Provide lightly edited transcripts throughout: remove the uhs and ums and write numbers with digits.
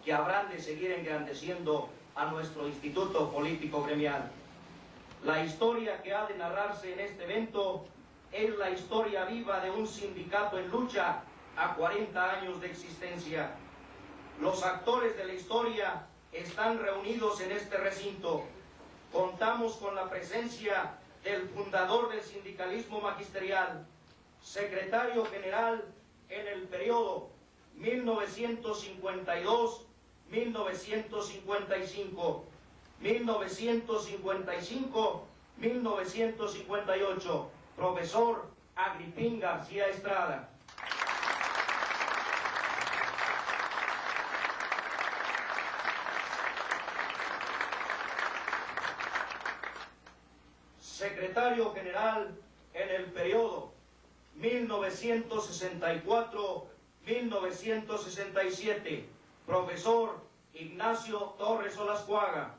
que habrán de seguir engrandeciendo a nuestro instituto político gremial. La historia que ha de narrarse en este evento es la historia viva de un sindicato en lucha a 40 años de existencia. Los actores de la historia están reunidos en este recinto. Contamos con la presencia del fundador del sindicalismo magisterial, secretario general en el periodo 1952-1955, 1955-1958, profesor Agripín García Estrada. Secretario general en el periodo 1964-1967, profesor Ignacio Torres Olascuaga.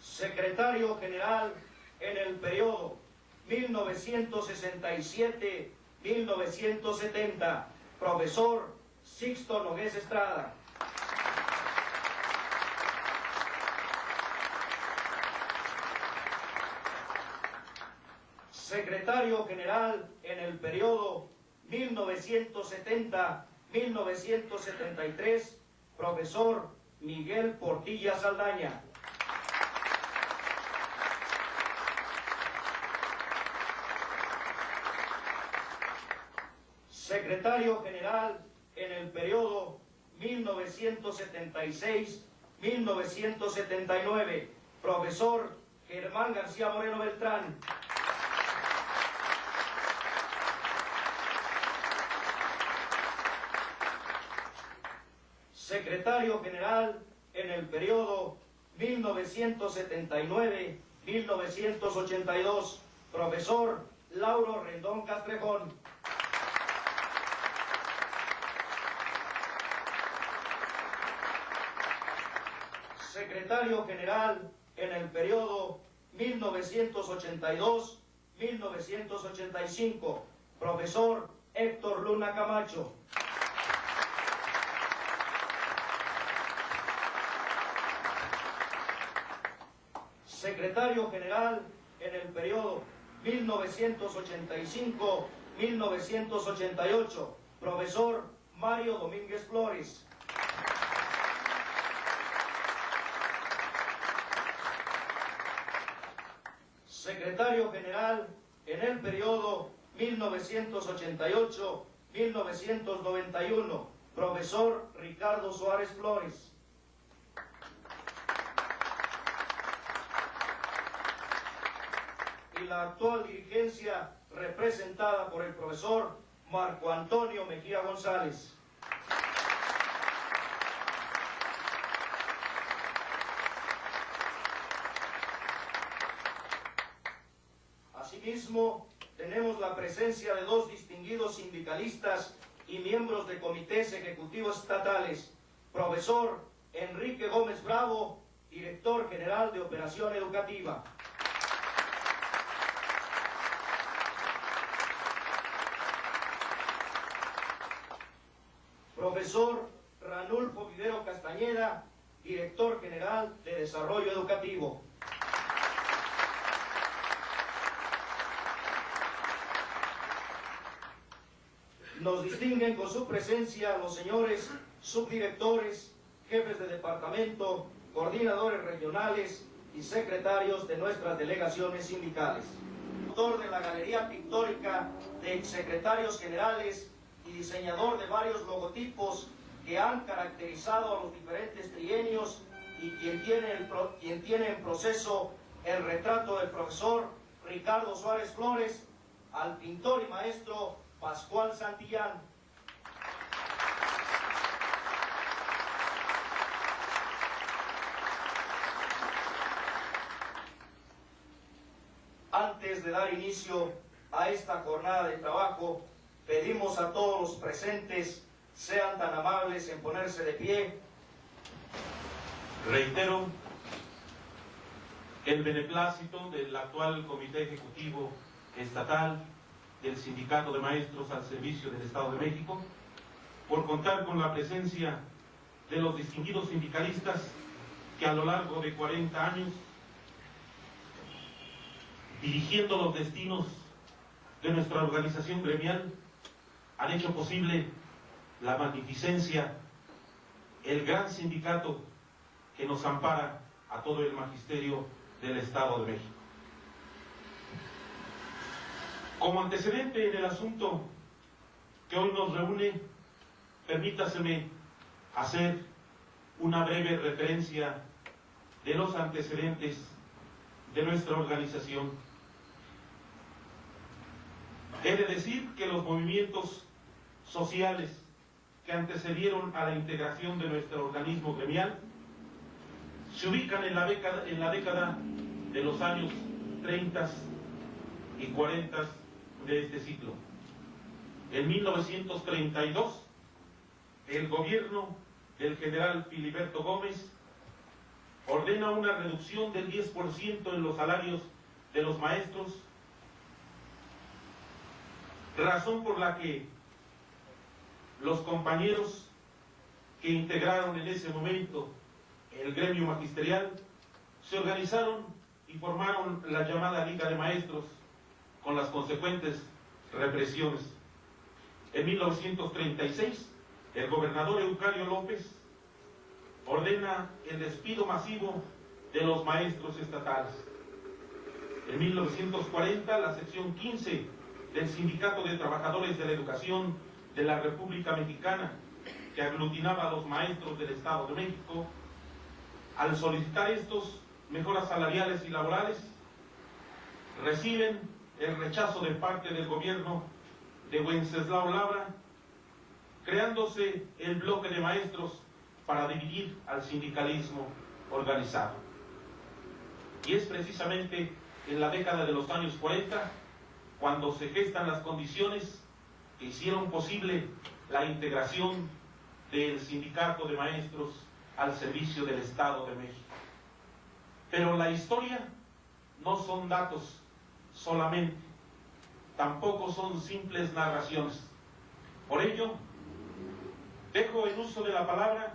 Secretario general en el periodo 1967-1970, profesor Sixto Nogués Estrada. Secretario general en el periodo 1970-1973, profesor Miguel Portilla Saldaña. Secretario general en el periodo 1976-1979, profesor Germán García Moreno Beltrán. Secretario general en el periodo 1979-1982, profesor Lauro Rendón Castrejón. Secretario general en el periodo 1982-1985, profesor Héctor Luna Camacho. Secretario general en el periodo 1985-1988, profesor Mario Domínguez Flores. Secretario general en el periodo 1988-1991, profesor Ricardo Suárez Flores. Y la actual dirigencia representada por el profesor Marco Antonio Mejía González. Asimismo, tenemos la presencia de dos distinguidos sindicalistas y miembros de comités ejecutivos estatales, profesor Enrique Gómez Bravo, director general de Operación Educativa. Profesor Ranulfo Vivero Castañeda, director general de Desarrollo Educativo. Nos distinguen con su presencia los señores subdirectores, jefes de departamento, coordinadores regionales y secretarios de nuestras delegaciones sindicales. Autor de la galería pictórica de exsecretarios generales y diseñador de varios logotipos que han caracterizado a los diferentes trienios y quien tiene en proceso el retrato del profesor Ricardo Suárez Flores, al pintor y maestro Pascual Santillán. Antes de dar inicio a esta jornada de trabajo, pedimos a todos los presentes sean tan amables en ponerse de pie. Reitero el beneplácito del actual Comité Ejecutivo estatal del Sindicato de Maestros al Servicio del Estado de México, por contar con la presencia de los distinguidos sindicalistas que a lo largo de 40 años, dirigiendo los destinos de nuestra organización gremial, han hecho posible la magnificencia, el gran sindicato que nos ampara a todo el magisterio del Estado de México. Como antecedente en el asunto que hoy nos reúne, permítaseme hacer una breve referencia de los antecedentes de nuestra organización. He de decir que los movimientos sociales que antecedieron a la integración de nuestro organismo gremial se ubican en la década de los años 30 y 40 de este siglo. En 1932, el gobierno del general Filiberto Gómez ordena una reducción del 10% en los salarios de los maestros, razón por la que los compañeros que integraron en ese momento el gremio magisterial se organizaron y formaron la llamada Liga de Maestros, con las consecuentes represiones. En 1936, el gobernador Eucalio López ordena el despido masivo de los maestros estatales. En 1940, la sección 15 del Sindicato de Trabajadores de la Educación de la República Mexicana, que aglutinaba a los maestros del Estado de México, al solicitar estos mejoras salariales y laborales, reciben el rechazo de parte del gobierno de Wenceslao Labra, creándose el bloque de maestros para dividir al sindicalismo organizado. Y es precisamente en la década de los años 40 cuando se gestan las condiciones que hicieron posible la integración del Sindicato de Maestros al servicio del Estado de México. Pero la historia no son datos solamente, tampoco son simples narraciones. Por ello, dejo en uso de la palabra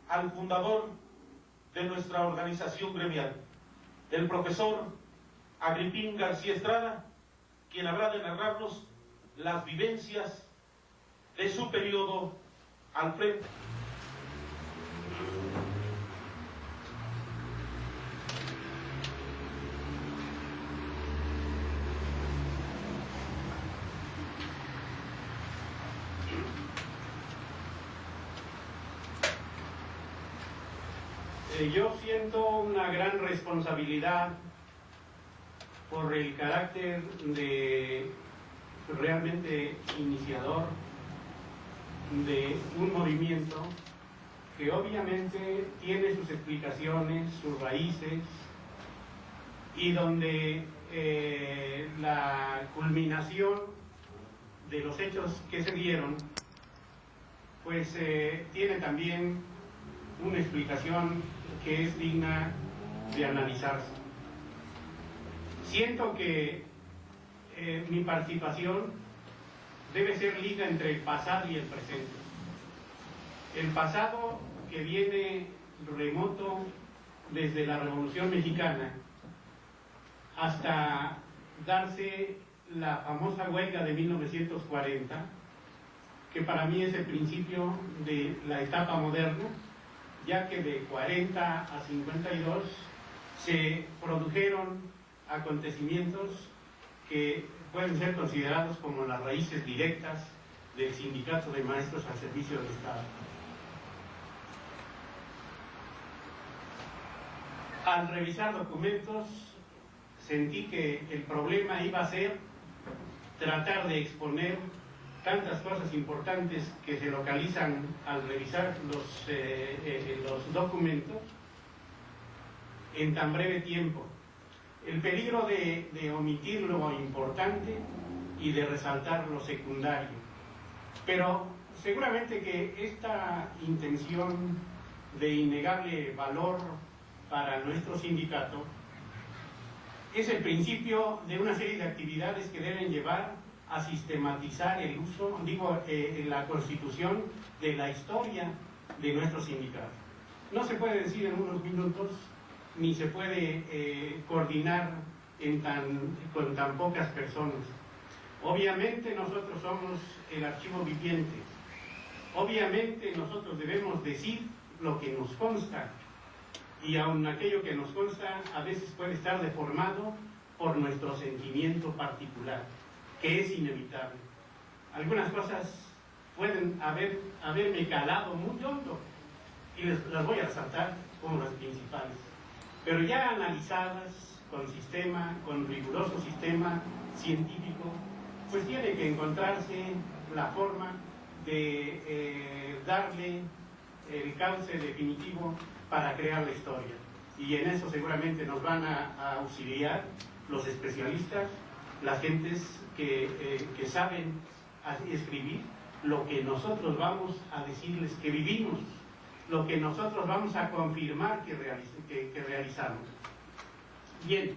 al fundador de nuestra organización gremial, el profesor Agripín García Estrada, quien habrá de narrarnos las vivencias de su periodo al frente. Yo siento una gran responsabilidad por el carácter de realmente iniciador de un movimiento que obviamente tiene sus explicaciones, sus raíces, y donde la culminación de los hechos que se dieron pues tiene también una explicación que es digna de analizarse. Siento que mi participación debe ser liga entre el pasado y el presente. El pasado, que viene remoto desde la Revolución Mexicana hasta darse la famosa huelga de 1940, que para mí es el principio de la etapa moderna, ya que de 40 a 52 se produjeron acontecimientos que pueden ser considerados como las raíces directas del Sindicato de Maestros al servicio del Estado. Al revisar documentos, sentí que el problema iba a ser tratar de exponer tantas cosas importantes que se localizan al revisar los documentos en tan breve tiempo. El peligro de omitir lo importante y de resaltar lo secundario. Pero seguramente que esta intención de innegable valor para nuestro sindicato es el principio de una serie de actividades que deben llevar a sistematizar el uso, en la constitución de la historia de nuestro sindicato. No se puede decir en unos minutos, ni se puede coordinar con tan pocas personas. Obviamente nosotros somos el archivo viviente. Obviamente nosotros debemos decir lo que nos consta, y aun aquello que nos consta a veces puede estar deformado por nuestro sentimiento particular, que es inevitable. Algunas cosas pueden haberme calado muy hondo, y las voy a resaltar como las principales, pero ya analizadas con riguroso sistema científico, pues tiene que encontrarse la forma de darle el cauce definitivo para crear la historia. Y en eso seguramente nos van a auxiliar los especialistas, las gentes que saben escribir lo que nosotros vamos a decirles que vivimos, lo que nosotros vamos a confirmar que realizamos. Bien,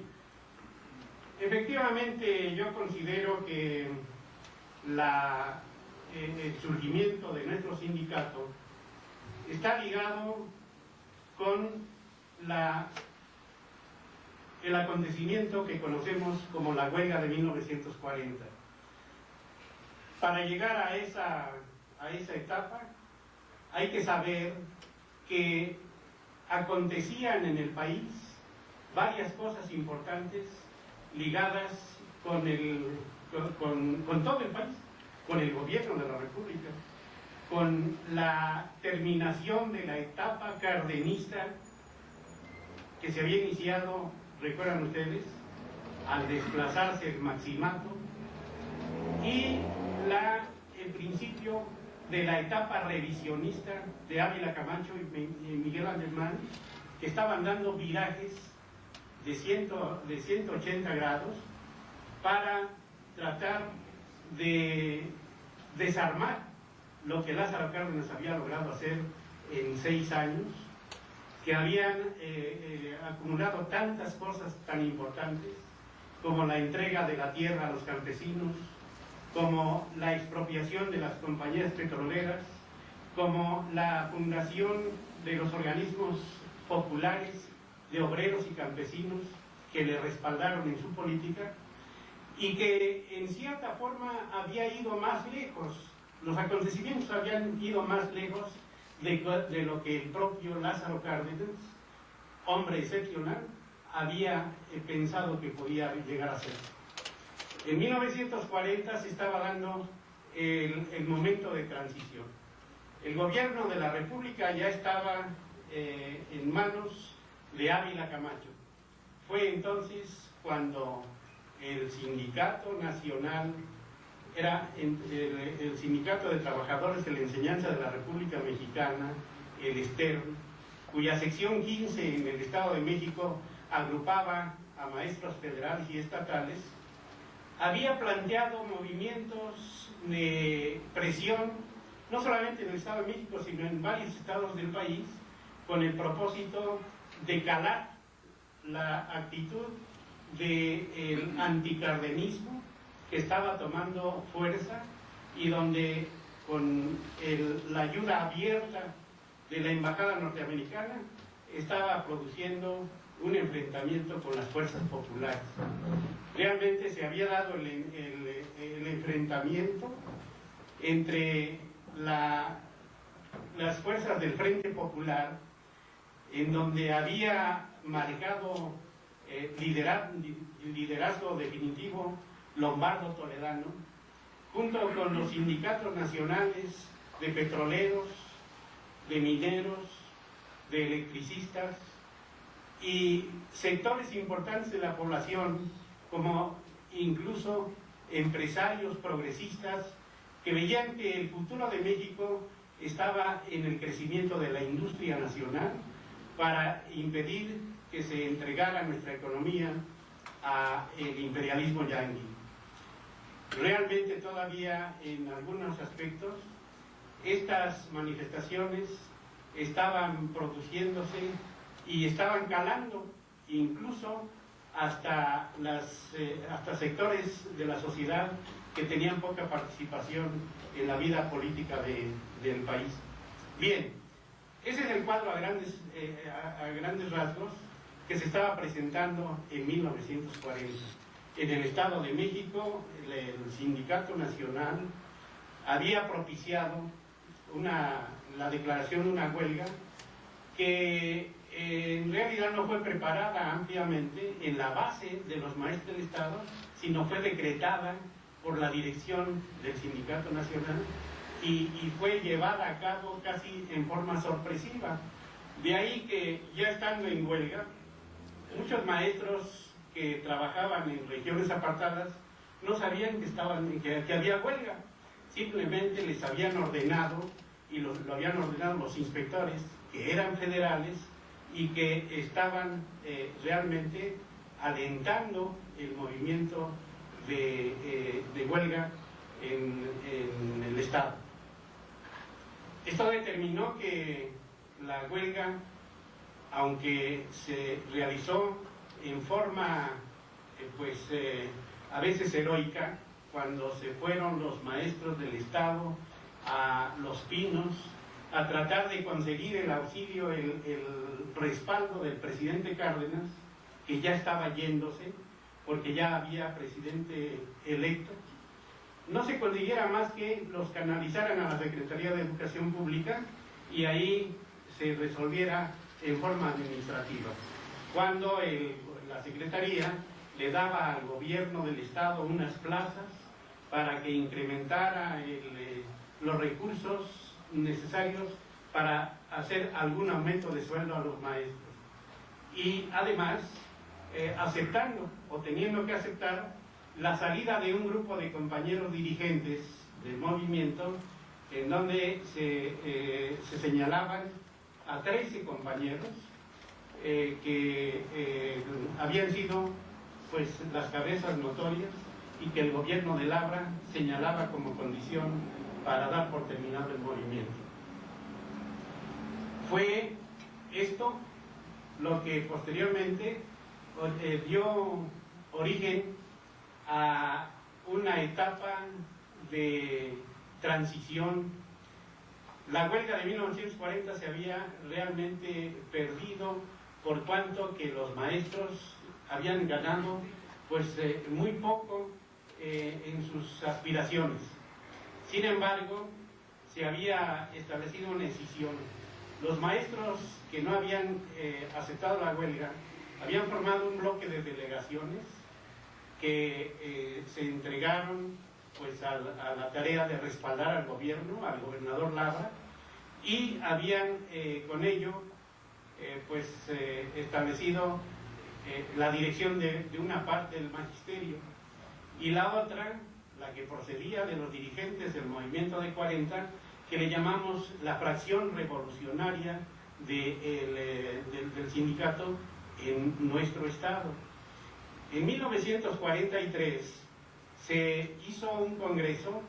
efectivamente yo considero que el surgimiento de nuestro sindicato está ligado con el acontecimiento que conocemos como la huelga de 1940. Para llegar a esa etapa hay que saber que acontecían en el país varias cosas importantes ligadas con todo el país, con el gobierno de la República, con la terminación de la etapa cardenista que se había iniciado, recuerdan ustedes, al desplazarse el maximato, y el principio de la etapa revisionista de Ávila Camacho y Miguel Alemán, que estaban dando virajes de 180 grados para tratar de desarmar lo que Lázaro Cárdenas había logrado hacer en 6 años, que habían acumulado tantas cosas tan importantes como la entrega de la tierra a los campesinos, como la expropiación de las compañías petroleras, como la fundación de los organismos populares de obreros y campesinos que le respaldaron en su política, y que en cierta forma había ido más lejos, los acontecimientos habían ido más lejos de lo que el propio Lázaro Cárdenas, hombre excepcional, había pensado que podía llegar a ser. En 1940 se estaba dando el momento de transición. El gobierno de la República ya estaba en manos de Ávila Camacho. Fue entonces cuando el sindicato nacional, era el Sindicato de Trabajadores de la Enseñanza de la República Mexicana, el STERN, cuya sección 15 en el Estado de México agrupaba a maestros federales y estatales, había planteado movimientos de presión, no solamente en el Estado de México, sino en varios estados del país, con el propósito de calar la actitud del anticardenismo que estaba tomando fuerza, y donde con la ayuda abierta de la embajada norteamericana estaba produciendo un enfrentamiento con las fuerzas populares. Realmente se había dado el enfrentamiento entre las fuerzas del Frente Popular, en donde había marcado liderazgo definitivo Lombardo Toledano, junto con los sindicatos nacionales de petroleros, de mineros, de electricistas y sectores importantes de la población, como incluso empresarios progresistas que veían que el futuro de México estaba en el crecimiento de la industria nacional para impedir que se entregara nuestra economía al imperialismo yanqui. Realmente todavía en algunos aspectos estas manifestaciones estaban produciéndose y estaban calando incluso hasta sectores de la sociedad que tenían poca participación en la vida política del país. Bien, ese es el cuadro a grandes rasgos que se estaba presentando en 1940. En el Estado de México, el Sindicato Nacional había propiciado la declaración de una huelga que en realidad no fue preparada ampliamente en la base de los maestros del Estado, sino fue decretada por la dirección del Sindicato Nacional y fue llevada a cabo casi en forma sorpresiva. De ahí que ya estando en huelga, muchos maestros que trabajaban en regiones apartadas no sabían que había huelga. Simplemente les habían ordenado, y lo habían ordenado los inspectores, que eran federales y que estaban realmente alentando el movimiento de huelga en el Estado. Esto determinó que la huelga, aunque se realizó en forma a veces heroica, cuando se fueron los maestros del Estado a Los Pinos a tratar de conseguir el auxilio, el respaldo del presidente Cárdenas, que ya estaba yéndose, porque ya había presidente electo, no se consiguiera más que los canalizaran a la Secretaría de Educación Pública y ahí se resolviera en forma administrativa. Cuando la Secretaría le daba al gobierno del Estado unas plazas para que incrementara los recursos necesarios para hacer algún aumento de sueldo a los maestros. Y además, aceptando o teniendo que aceptar la salida de un grupo de compañeros dirigentes del movimiento, en donde se señalaban a 13 compañeros que habían sido las cabezas notorias y que el gobierno de Labra señalaba como condición para dar por terminado el movimiento. Fue esto lo que posteriormente dio origen a una etapa de transición. La huelga de 1940 se había realmente perdido por cuanto que los maestros habían ganado muy poco en sus aspiraciones. Sin embargo, se había establecido una escisión. Los maestros que no habían aceptado la huelga habían formado un bloque de delegaciones que se entregaron a la tarea de respaldar al gobierno, al gobernador Labra, y habían con ello establecido la dirección de una parte del magisterio, y la otra, la que procedía de los dirigentes del movimiento de 40, que le llamamos la fracción revolucionaria del sindicato en nuestro estado. En 1943 se hizo un congreso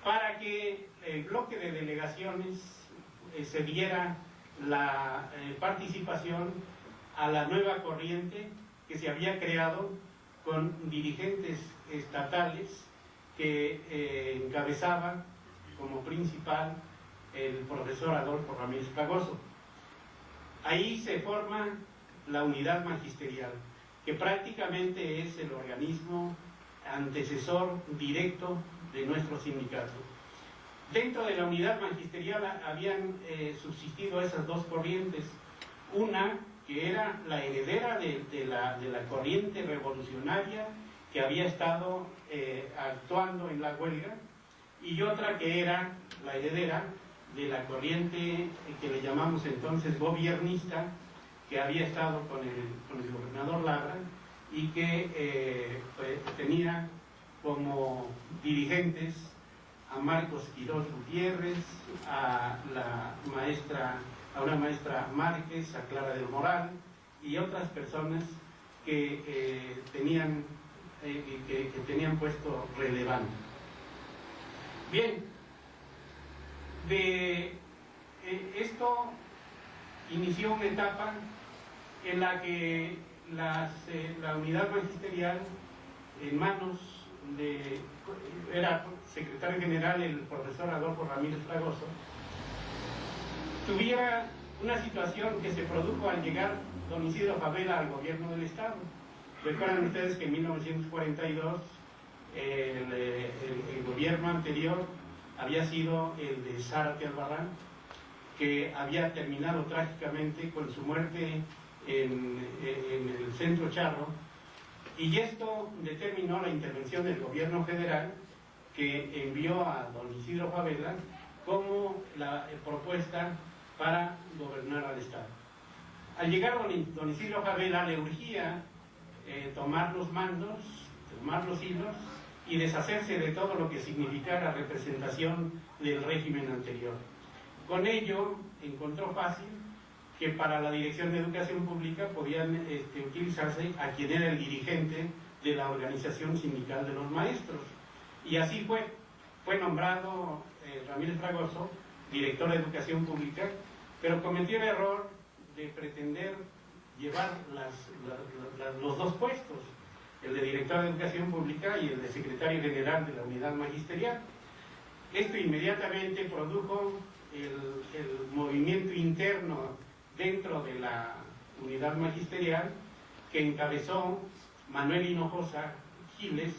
para que el bloque de delegaciones se diera la participación a la nueva corriente que se había creado con dirigentes estatales que encabezaba como principal el profesor Adolfo Ramírez Fragoso. Ahí se forma la unidad magisterial, que prácticamente es el organismo antecesor directo de nuestro sindicato. Dentro de la unidad magisterial habían subsistido esas dos corrientes, una que era la heredera de la corriente revolucionaria que había estado actuando en la huelga, y otra que era la heredera de la corriente que le llamamos entonces gobiernista, que había estado con el gobernador Labra y que tenía como dirigentes a Marcos Quirós Gutiérrez, a una maestra Márquez, a Clara del Moral y otras personas que tenían puesto relevante. Bien, esto inició una etapa en la que la unidad magisterial en manos era secretario general el profesor Adolfo Ramírez Fragoso, tuviera una situación que se produjo al llegar don Isidro Fabela al gobierno del Estado. Recuerdan ustedes que en 1942 el gobierno anterior había sido el de Zárate Albarrán, que había terminado trágicamente con su muerte en el Centro Charro, y esto determinó la intervención del gobierno federal, que envió a don Isidro Fabela como la propuesta para gobernar al Estado. Al llegar don Isidro Fabela le urgía tomar los mandos, tomar los hilos y deshacerse de todo lo que significara representación del régimen anterior. Con ello encontró fácil que para la Dirección de Educación Pública podían utilizarse a quien era el dirigente de la Organización Sindical de los Maestros. Y así fue nombrado Ramírez Fragoso director de Educación Pública, pero cometió el error de pretender llevar los dos puestos, el de director de Educación Pública y el de secretario general de la unidad magisterial. Esto inmediatamente produjo el movimiento interno dentro de la unidad magisterial que encabezó Manuel Hinojosa Giles,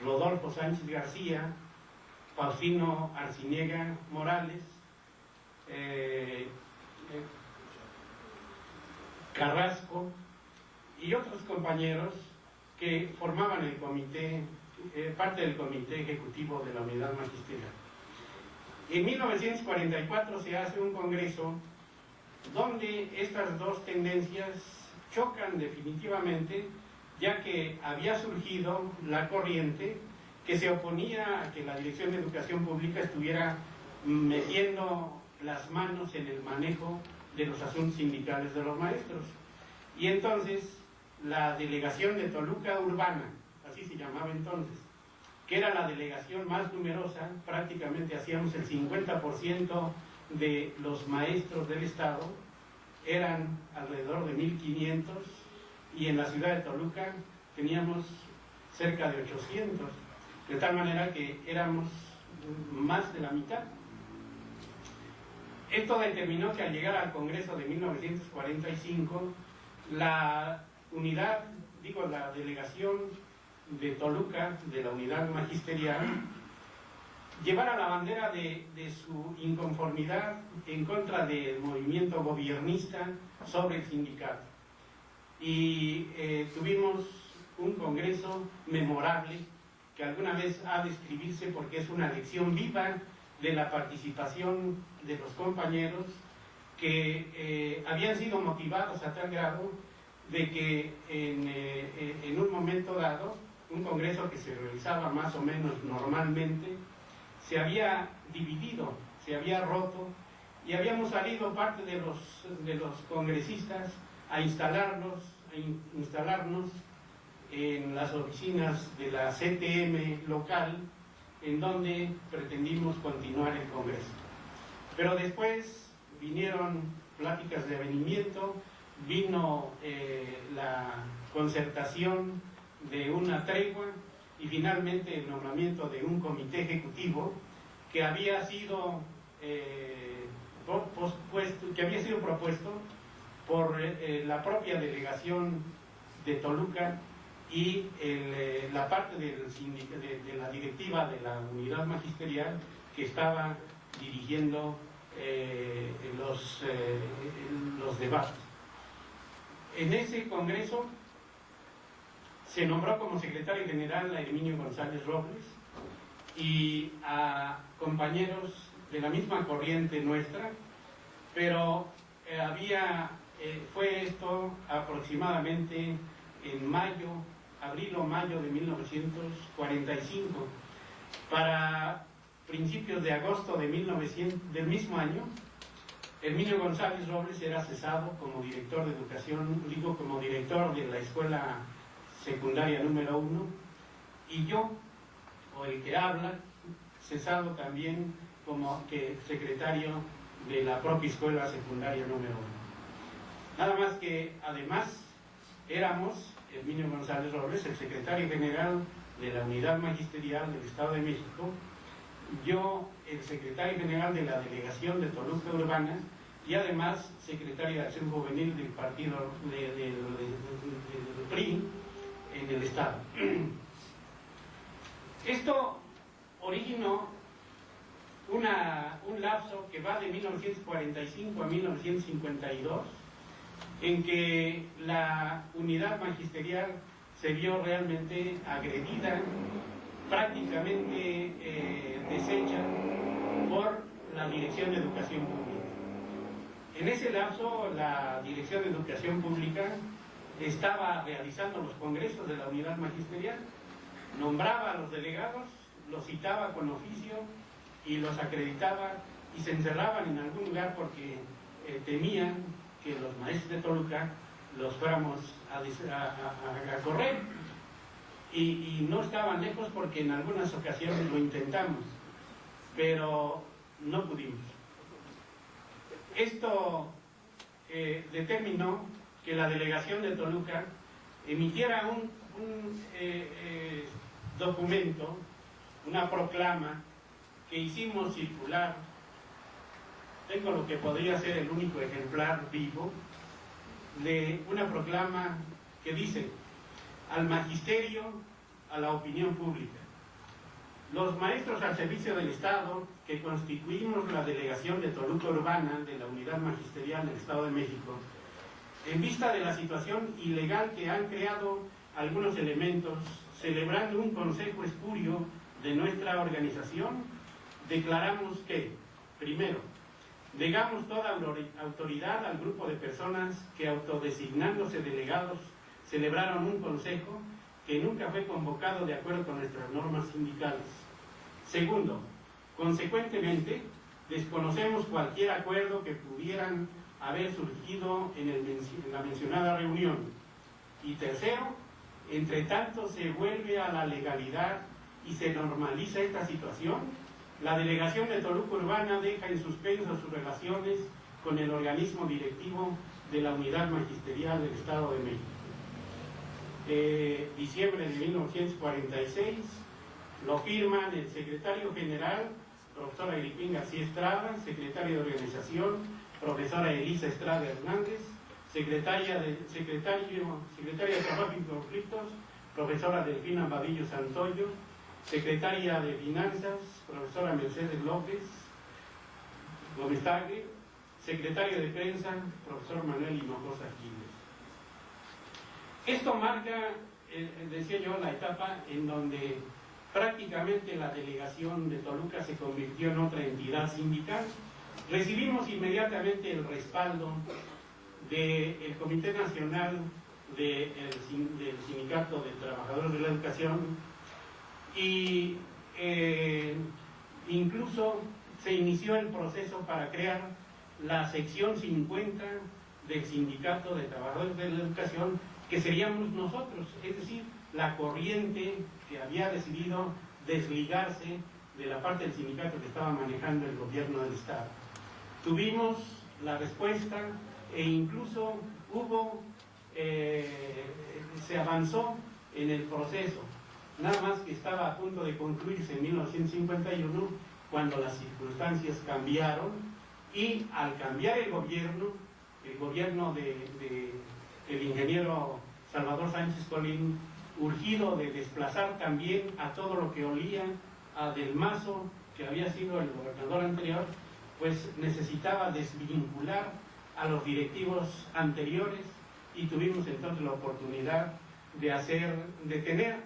Rodolfo Sánchez García, Faustino Arciniega Morales, Carrasco y otros compañeros que formaban el comité, parte del comité ejecutivo de la unidad magisterial. En 1944 se hace un congreso donde estas dos tendencias chocan definitivamente, ya que había surgido la corriente que se oponía a que la Dirección de Educación Pública estuviera metiendo las manos en el manejo de los asuntos sindicales de los maestros. Y entonces la delegación de Toluca Urbana, así se llamaba entonces, que era la delegación más numerosa, prácticamente hacíamos el 50% de los maestros del Estado, eran alrededor de 1.500, y en la ciudad de Toluca teníamos cerca de 800, de tal manera que éramos más de la mitad. Esto determinó que al llegar al Congreso de 1945, la delegación de Toluca, de la unidad magisterial, llevara la bandera de su inconformidad en contra del movimiento gobiernista sobre el sindicato. Y tuvimos un congreso memorable que alguna vez ha de escribirse porque es una lección viva de la participación de los compañeros que habían sido motivados a tal grado de que en un momento dado, un congreso que se realizaba más o menos normalmente, se había dividido, se había roto, y habíamos salido parte de los congresistas a instalarnos en las oficinas de la CTM local, en donde pretendimos continuar el congreso. Pero después vinieron pláticas de avenimiento, vino la concertación de una tregua y finalmente el nombramiento de un comité ejecutivo que había sido propuesto por la propia delegación de Toluca y la parte de la directiva de la unidad magisterial que estaba dirigiendo los debates. En ese congreso se nombró como secretario general a Herminio González Robles y a compañeros de la misma corriente nuestra, pero fue esto aproximadamente en abril o mayo de 1945. Para principios de agosto del mismo año, Herminio González Robles era cesado como director de educación, como director de la escuela secundaria número 1, y yo, o el que habla, cesado también como secretario de la propia escuela secundaria número 1. Nada más que, además, éramos Herminio González Robles, el secretario general de la Unidad Magisterial del Estado de México, yo, el secretario general de la Delegación de Toluca Urbana, y además secretario de Acción Juvenil del partido del PRI en el Estado. Esto originó un lapso que va de 1945 a 1952, en que la unidad magisterial se vio realmente agredida, prácticamente deshecha por la Dirección de Educación Pública. En ese lapso, la Dirección de Educación Pública estaba realizando los congresos de la unidad magisterial, nombraba a los delegados, los citaba con oficio y los acreditaba y se encerraban en algún lugar porque temían que los maestros de Toluca los fuéramos a correr. Y no estaban lejos porque en algunas ocasiones lo intentamos, pero no pudimos. Esto determinó que la delegación de Toluca emitiera un documento, una proclama que hicimos circular. Tengo lo que podría ser el único ejemplar vivo de una proclama que dice: al magisterio, a la opinión pública. Los maestros al servicio del Estado, que constituimos la delegación de Toluca Urbana de la Unidad Magisterial del Estado de México, en vista de la situación ilegal que han creado algunos elementos, celebrando un consejo espurio de nuestra organización, declaramos que, primero, negamos toda autoridad al grupo de personas que, autodesignándose delegados, celebraron un consejo que nunca fue convocado de acuerdo con nuestras normas sindicales. Segundo, consecuentemente, desconocemos cualquier acuerdo que pudieran haber surgido en la mencionada reunión. Y tercero, entre tanto se vuelve a la legalidad y se normaliza esta situación, la delegación de Toluca Urbana deja en suspenso sus relaciones con el organismo directivo de la Unidad Magisterial del Estado de México. Diciembre de 1946, lo firman el secretario general, profesora Agripín García Estrada, secretario de organización, profesora Elisa Estrada Hernández, secretaria de Trabajo y Conflictos, profesora Delfina Badillo Santoyo, secretaria de Finanzas, profesora Mercedes López Gómez Tagle, secretario de Prensa, profesor Manuel Hinojosa Giles. Esto marca, decía yo, la etapa en donde prácticamente la delegación de Toluca se convirtió en otra entidad sindical. Recibimos inmediatamente el respaldo del Comité Nacional del Sindicato de Trabajadores de la Educación y incluso se inició el proceso para crear la sección 50 del Sindicato de Trabajadores de la Educación, que seríamos nosotros, es decir, la corriente que había decidido desligarse de la parte del sindicato que estaba manejando el gobierno del Estado. Tuvimos la respuesta e incluso se avanzó en el proceso, nada más que estaba a punto de concluirse en 1951, cuando las circunstancias cambiaron y al cambiar el gobierno del ingeniero Salvador Sánchez Colín, urgido de desplazar también a todo lo que olía a Del Mazo, que había sido el gobernador anterior, pues necesitaba desvincular a los directivos anteriores y tuvimos entonces la oportunidad de tener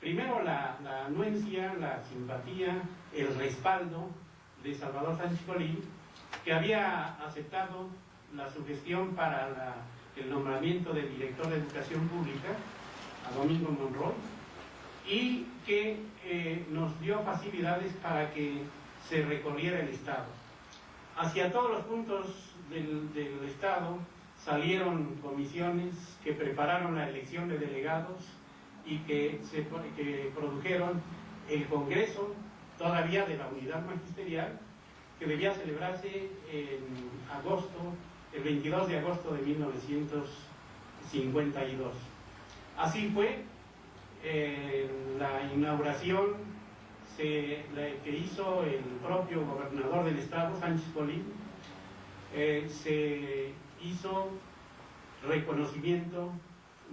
primero la anuencia, la simpatía, el respaldo de Salvador Sánchez Colín, que había aceptado la sugestión para el nombramiento del director de Educación Pública, a Domingo Monroy, y que nos dio facilidades para que se recorriera el Estado. Hacia todos los puntos del Estado salieron comisiones que prepararon la elección de delegados y que produjeron el Congreso todavía de la Unidad Magisterial, que debía celebrarse en agosto, el 22 de agosto de 1952. 52. Así fue, la inauguración que hizo el propio gobernador del estado, Sánchez Colín, se hizo reconocimiento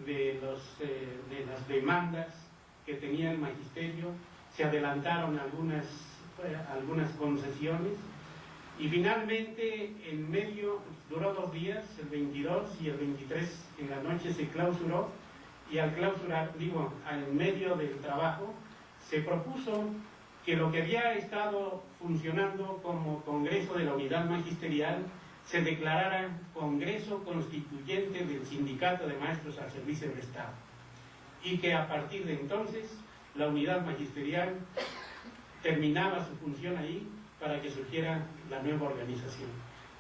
de las demandas que tenía el magisterio, se adelantaron algunas concesiones y finalmente en medio, duró 2 días, el 22 y el 23 en la noche se clausuró, y al clausurar, en medio del trabajo, se propuso que lo que había estado funcionando como Congreso de la Unidad Magisterial se declarara Congreso Constituyente del Sindicato de Maestros al Servicio del Estado, y que a partir de entonces la Unidad Magisterial terminaba su función ahí para que surgiera la nueva organización.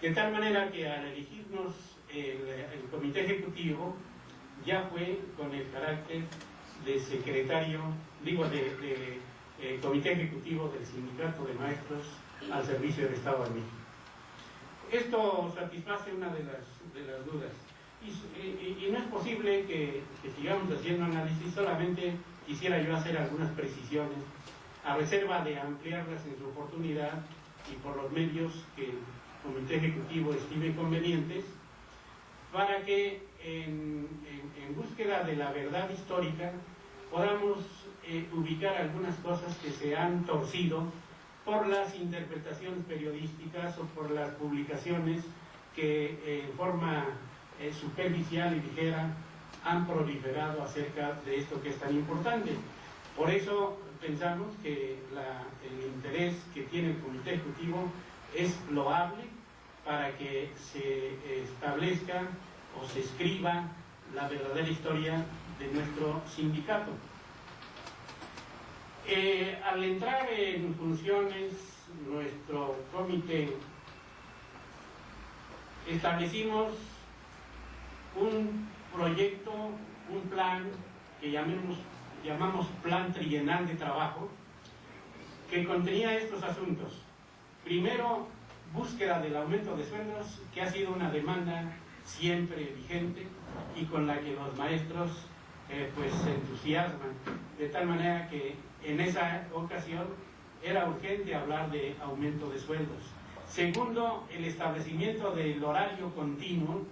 De tal manera que al elegirnos el Comité Ejecutivo ya fue con el carácter de secretario, Comité Ejecutivo del Sindicato de Maestros al Servicio del Estado de México. Esto satisface una de las dudas. Y no es posible que sigamos haciendo análisis, solamente quisiera yo hacer algunas precisiones, a reserva de ampliarlas en su oportunidad y por los medios que el Comité Ejecutivo estime convenientes, para que en búsqueda de la verdad histórica podamos ubicar algunas cosas que se han torcido por las interpretaciones periodísticas o por las publicaciones que en forma superficial y ligera han proliferado acerca de esto que es tan importante. Por eso pensamos que el interés que tiene el Comité Ejecutivo es loable para que se establezca o se escriba la verdadera historia de nuestro sindicato. Al entrar en funciones, nuestro comité establecimos un proyecto, un plan que llamamos Plan Trienal de Trabajo, que contenía estos asuntos. Primero, búsqueda del aumento de sueldos, que ha sido una demanda siempre vigente y con la que los maestros se entusiasman, de tal manera que en esa ocasión era urgente hablar de aumento de sueldos. Segundo, el establecimiento del horario continuo,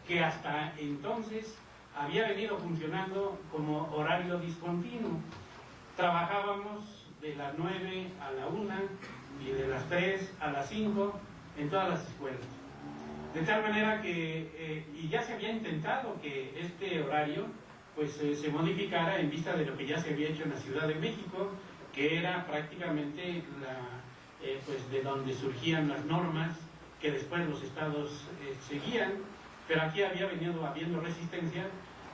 que hasta entonces había venido funcionando como horario discontinuo. Trabajábamos de las 9 a la 1 y de las 3 a las 5 en todas las escuelas. De tal manera que, y ya se había intentado que este horario se modificara en vista de lo que ya se había hecho en la Ciudad de México, que era prácticamente de donde surgían las normas que después los estados seguían, pero aquí había venido habiendo resistencia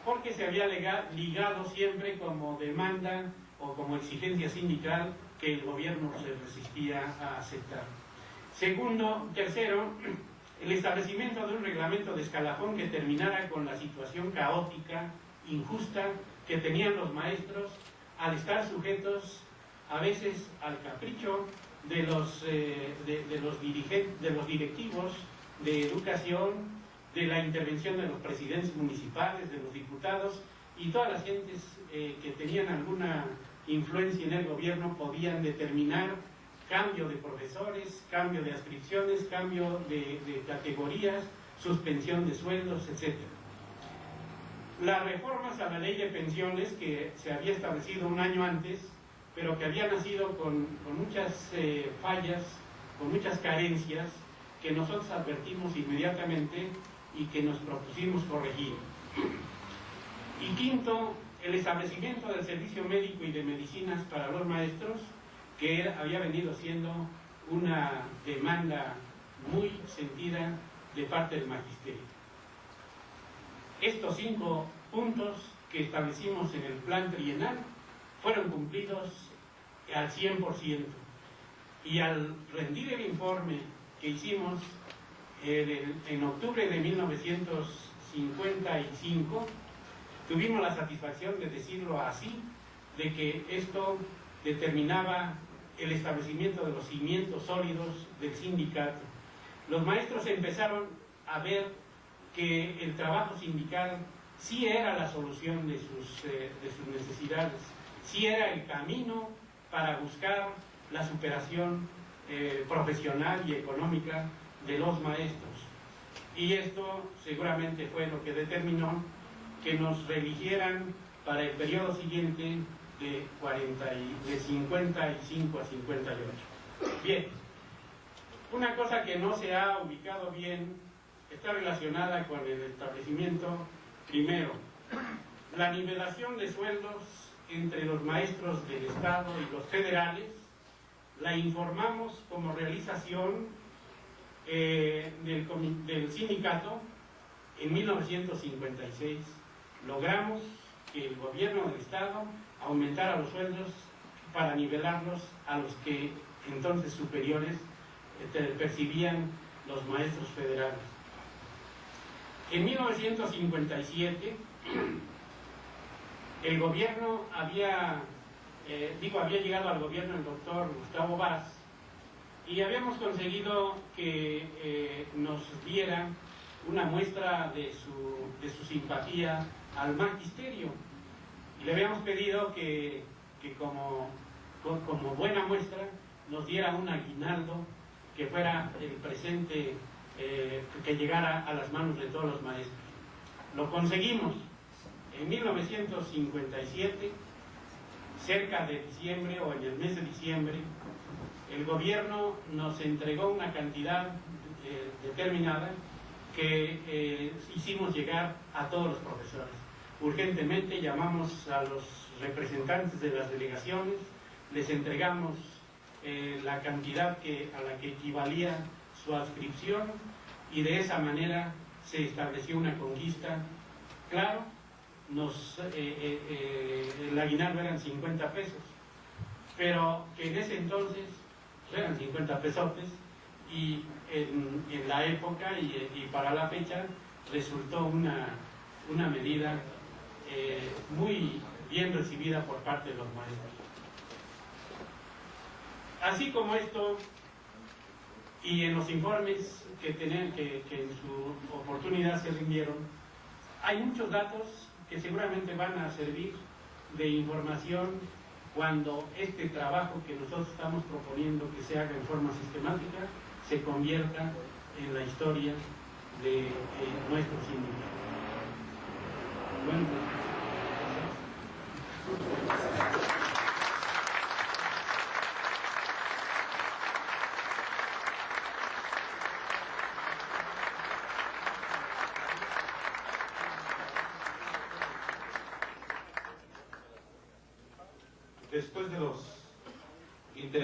porque se había ligado siempre como demanda o como exigencia sindical que el gobierno se resistía a aceptar. Tercero, el establecimiento de un reglamento de escalafón que terminara con la situación caótica, injusta, que tenían los maestros al estar sujetos a veces al capricho de los directivos de educación, de la intervención de los presidentes municipales, de los diputados, y todas las gentes que tenían alguna influencia en el gobierno podían determinar cambio de profesores, cambio de adscripciones, cambio de categorías, suspensión de sueldos, etc. Las reformas a la ley de pensiones, que se había establecido un año antes, pero que había nacido con muchas fallas, con muchas carencias, que nosotros advertimos inmediatamente y que nos propusimos corregir. Y quinto, el establecimiento del servicio médico y de medicinas para los maestros, que había venido siendo una demanda muy sentida de parte del magisterio. Estos 5 puntos que establecimos en el plan trienal fueron cumplidos al 100%. Y al rendir el informe que hicimos en octubre de 1955, tuvimos la satisfacción de decirlo así, de que esto determinaba el establecimiento de los cimientos sólidos del sindicato. Los maestros empezaron a ver que el trabajo sindical sí era la solución de sus necesidades, sí era el camino para buscar la superación profesional y económica de los maestros. Y esto seguramente fue lo que determinó que nos reeligieran para el periodo siguiente de 55 a 58. Bien, una cosa que no se ha ubicado bien está relacionada con el establecimiento, primero, la nivelación de sueldos entre los maestros del Estado y los federales. La informamos como realización del sindicato en 1956. Logramos que el gobierno del Estado aumentara los sueldos para nivelarlos a los que entonces superiores percibían los maestros federales. En 1957 el gobierno había llegado al gobierno el doctor Gustavo Vaz y habíamos conseguido que nos diera una muestra de su simpatía al magisterio. Y le habíamos pedido que como buena muestra nos diera un aguinaldo que fuera el presente que llegara a las manos de todos los maestros. Lo conseguimos. En 1957, cerca de diciembre o en el mes de diciembre, el gobierno nos entregó una cantidad determinada que hicimos llegar a todos los profesores. Urgentemente llamamos a los representantes de las delegaciones, les entregamos la cantidad a la que equivalía su adscripción y de esa manera se estableció una conquista. Claro, el aguinaldo eran 50 pesos, pero que en ese entonces eran 50 pesotes y en la época y para la fecha resultó una medida muy bien recibida por parte de los maestros. Así como esto, y en los informes que en su oportunidad se rindieron, hay muchos datos que seguramente van a servir de información cuando este trabajo que nosotros estamos proponiendo que se haga en forma sistemática se convierta en la historia de nuestro sindicato. Bueno, después de los interesantes